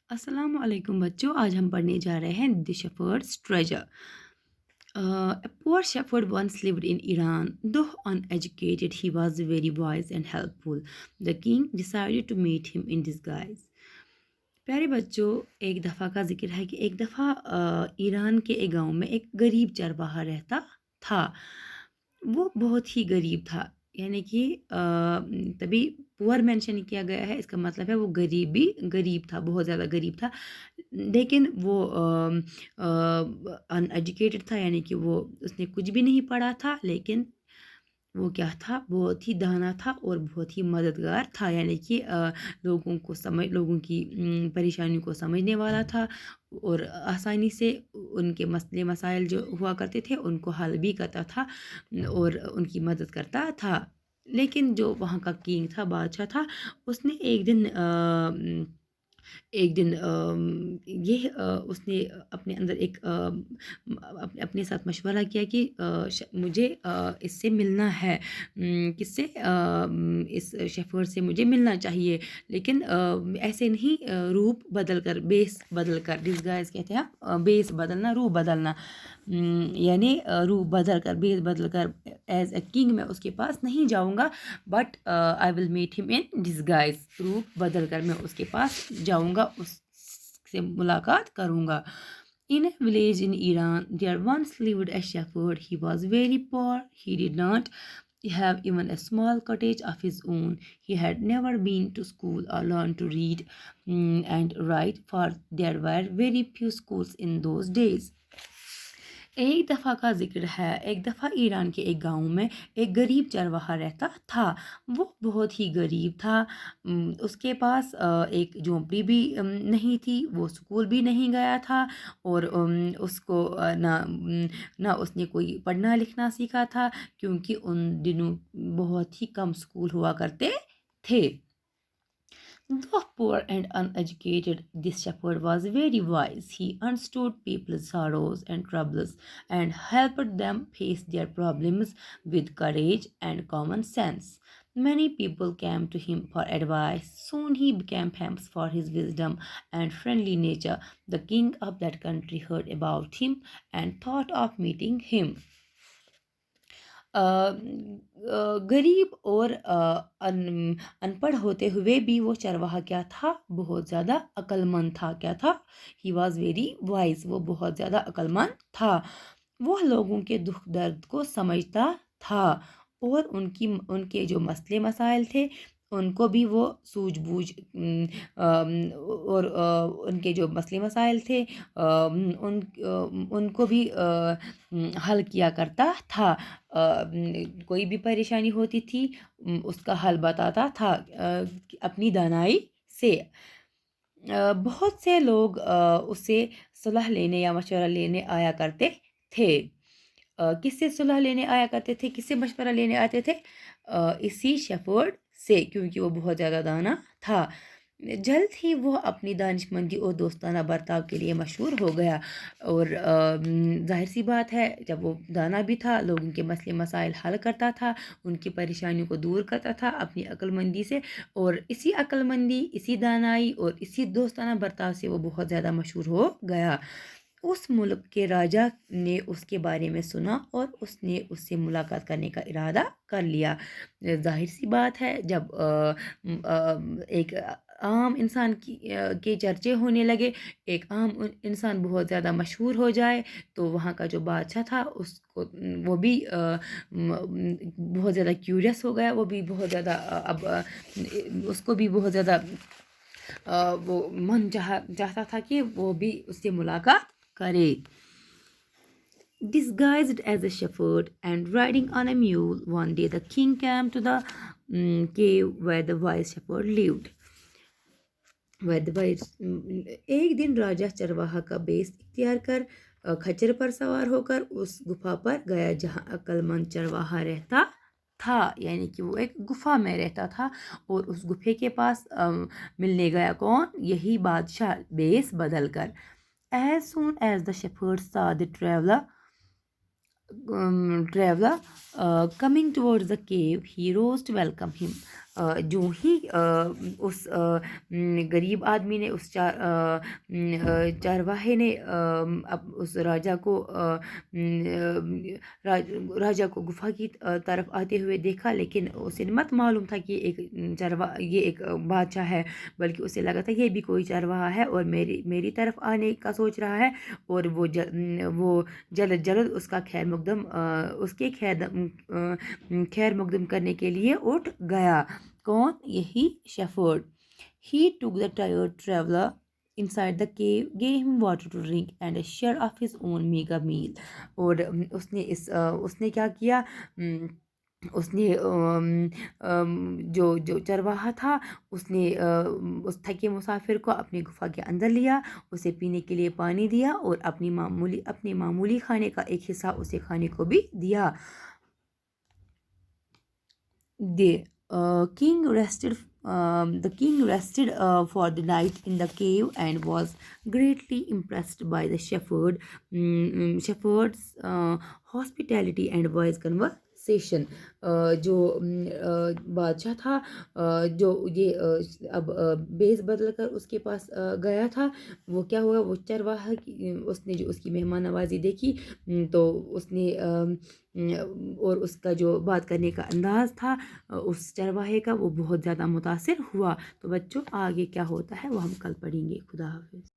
السلام علیکم بچوں، آج ہم پڑھنے جا رہے ہیں دی شیپھرڈ's treasure. A poor shepherd once lived in Iran. Though uneducated, he was very wise and helpful. The king decided to meet him in disguise. پیارے بچوں، ایک دفعہ کا ذکر ہے کہ ایک دفعہ ایران کے ایک گاؤں میں ایک غریب چرواہا رہتا تھا. وہ بہت ہی غریب تھا، یعنی کہ تبھی پور مینشن کیا گیا ہے، اس کا مطلب ہے وہ غریب تھا، بہت زیادہ غریب تھا. لیکن وہ ان ایجوکیٹڈ تھا، یعنی کہ وہ اس نے کچھ بھی نہیں پڑھا تھا، لیکن وہ کیا تھا، بہت ہی دانا تھا اور بہت ہی مددگار تھا. یعنی کہ لوگوں کی پریشانیوں کو سمجھنے والا تھا اور آسانی سے ان کے مسئلے مسائل جو ہوا کرتے تھے ان کو حل بھی کرتا تھا اور ان کی مدد کرتا تھا. لیکن جو وہاں کا کنگ تھا، بادشاہ تھا، اس نے ایک دن اس نے اپنے اندر اپنے ساتھ مشورہ کیا کہ مجھے اس سے ملنا ہے. کس سے؟ اس شیفرڈ سے مجھے ملنا چاہیے، لیکن ایسے نہیں، روپ بدل کر، بیس بدل کر. ڈسگائز کہتے ہیں بیس بدلنا، روپ بدلنا. یعنی روپ بدل کر، بیس بدل کر ایز اے کنگ میں اس کے پاس نہیں جاؤں گا، بٹ آئی ول میٹ ہم ان ڈسگائز. روپ بدل کر میں اس کے پاس جاؤں گا، اس سے ملاقات کروں گا. In a village in Iran, there once lived a shepherd. He was very poor. He did not have even a small cottage of his own. He had never been to school or learned to read and write, for there were very few schools in those days. ایک دفعہ کا ذکر ہے، ایک دفعہ ایران کے ایک گاؤں میں ایک غریب چرواہا رہتا تھا. وہ بہت ہی غریب تھا. اس کے پاس ایک جھونپڑی بھی نہیں تھی، وہ اسکول بھی نہیں گیا تھا، اور اس کو نہ اس نے کوئی پڑھنا لکھنا سیکھا تھا، کیونکہ ان دنوں بہت ہی کم اسکول ہوا کرتے تھے. Though poor and uneducated, this shepherd was very wise. He understood people's sorrows and troubles and helped them face their problems with courage and common sense. Many people came to him for advice. Soon he became famous for his wisdom and friendly nature. The king of that country heard about him and thought of meeting him. غریب اور ان پڑھ ہوتے ہوئے بھی وہ چرواہا کیا تھا، بہت زیادہ عقل مند تھا. کیا تھا؟ He was very wise. وہ بہت زیادہ عقل مند تھا. وہ لوگوں کے دکھ درد کو سمجھتا تھا اور ان کے جو مسئلے مسائل تھے ان کو بھی وہ سوجھ بوجھ اور ان کے جو مسئلے مسائل تھے ان کو بھی حل کیا کرتا تھا. کوئی بھی پریشانی ہوتی تھی اس کا حل بتاتا تھا اپنی دانائی سے. بہت سے لوگ اس سے صلاح لینے یا مشورہ لینے آیا کرتے تھے. کس سے صلاح لینے آیا کرتے تھے، کس سے مشورہ لینے آتے تھے؟ اسی شیفرڈ سے، کیونکہ وہ بہت زیادہ دانا تھا. جلد ہی وہ اپنی دانش مندی اور دوستانہ برتاؤ کے لیے مشہور ہو گیا. اور ظاہر سی بات ہے، جب وہ دانا بھی تھا، لوگوں کے مسئلے مسائل حل کرتا تھا، ان کی پریشانیوں کو دور کرتا تھا اپنی عقل مندی سے، اور اسی عقل مندی، اسی دانائی اور اسی دوستانہ برتاؤ سے وہ بہت زیادہ مشہور ہو گیا. اس ملک کے راجا نے اس کے بارے میں سنا اور اس نے اس سے ملاقات کرنے کا ارادہ کر لیا. ظاہر سی بات ہے، جب ایک عام انسان کے چرچے ہونے لگے، ایک عام انسان بہت زیادہ مشہور ہو جائے، تو وہاں کا جو بادشاہ تھا وہ بھی بہت زیادہ کیوریس ہو گیا. وہ بھی بہت زیادہ اس کو بھی بہت زیادہ وہ چاہتا تھا کہ وہ بھی اس سے ملاقات کرے. Disguised as a shepherd and riding on a mule, one day the king came to the cave where the wise shepherd lived. ایک دن راجہ چرواہا کا بیس اختیار کر کھچر پر سوار ہو کر اس گفا پر گیا جہاں عقل مند چرواہا رہتا تھا. یعنی کہ وہ ایک گفا میں رہتا تھا، اور اس گفے کے پاس ملنے گیا کون؟ یہی بادشاہ، بیس بدل کر. As soon as the shepherd saw the traveler coming towards the cave, he rose to welcome him. جو ہی اس غریب آدمی نے اس چارواہے نے اس راجا کو راجا کو گفا کی طرف آتے ہوئے دیکھا، لیکن اسے مت معلوم تھا کہ یہ ایک بادشاہ ہے، بلکہ اسے لگا تھا یہ بھی کوئی چرواہا ہے اور میری طرف آنے کا سوچ رہا ہے، اور وہ جلد جلد اس کا اس کے خیر مقدم کرنے کے لیے اٹھ گیا۔ کون؟ یہی shepherd. He took the tired traveler inside the cave, gave him water to drink and a share of his own meager meal. اور اس نے کیا کیا؟ اس نے جو چرواہا تھا، اس نے اس تھکے مسافر کو اپنی گفا کے اندر لیا، اسے پینے کے لیے پانی دیا اور اپنے معمولی کھانے کا ایک حصہ اسے کھانے کو بھی دیا۔ The king rested for the night in the cave and was greatly impressed by the shepherd's hospitality and wise conversation. جو بادشاہ تھا، جو یہ اب بیس بدل کر اس کے پاس گیا تھا، وہ کیا ہوا؟ وہ چرواہا اس نے جو اس کی مہمان نوازی دیکھی، تو اس نے اور اس کا جو بات کرنے کا انداز تھا اس چرواہے کا، وہ بہت زیادہ متاثر ہوا۔ تو بچوں، آگے کیا ہوتا ہے وہ ہم کل پڑھیں گے۔ خدا حافظ۔